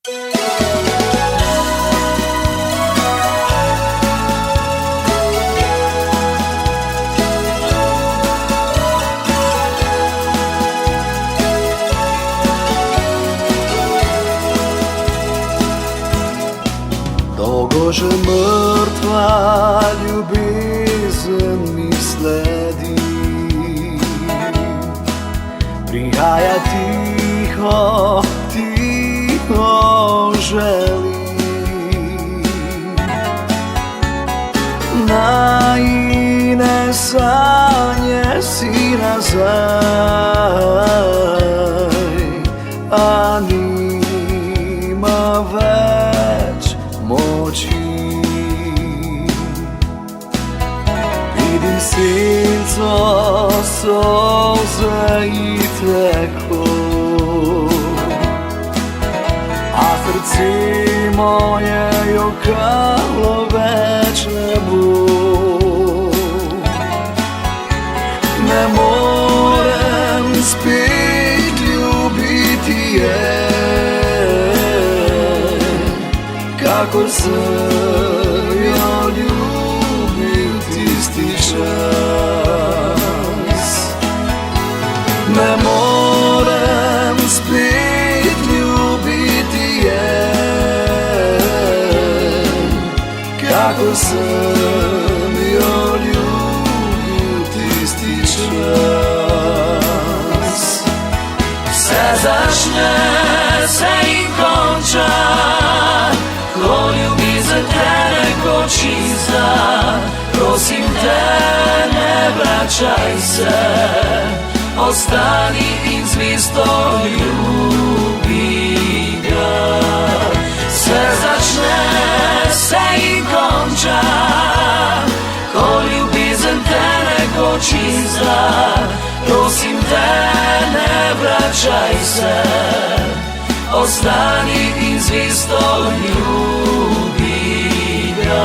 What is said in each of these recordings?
Bože, mrtva ljubezen mi sledi, prihaja tiho, tiho želi. Naivne sanje si nazaj, a nima već moći. Vidim silco, solze i teko, a srce moje jokalo već ne bol. Ne morem spet ljubiti je, kako sem jo ljubil tisti čas. Ne morem spet ljubiti je, kako sem jo ljubil tisti čas. Vse začne se in konča, ko ljubezen te nekoč izda. Prosim te, ne vračaj se, ostani in zvesto ljubi ga. Vse začne se in konča, ko ljubezen te nekoč izda. Prosim te, ne vračaj se, ostani in zvesto ljubi ga.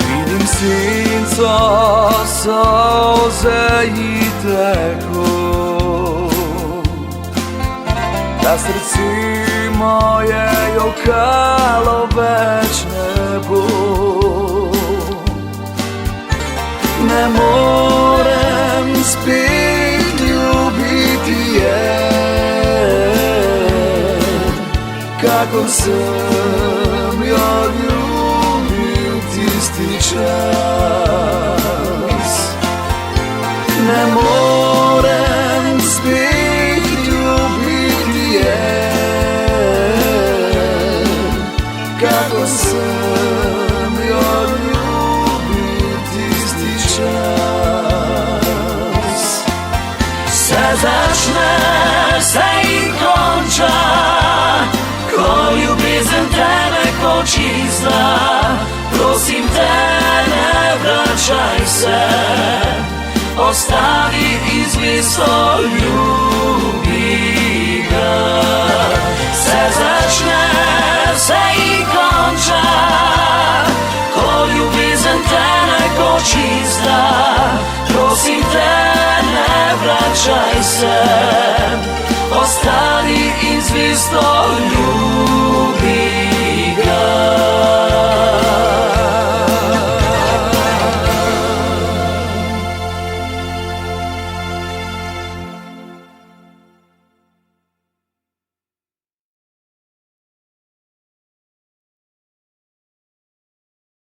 Vidim senco, solze i teko, da srce moje jokalo već ne bol. Ne morem spet ljubiti je, kako sem jo ljubil tisti čas. Ne morem spet ljubiti je, kako sem jo ljubil tisti čas. Se začne, se in konča, ko ljubezen te nekoč izda. Prosim te, ne vračaj se, ostani in zvesto ljubi ga. Se začne, se in konča, ko ljubezen te nekoč izda. Prosim te, ne vračaj se, ostani in zvesto ljubi ga.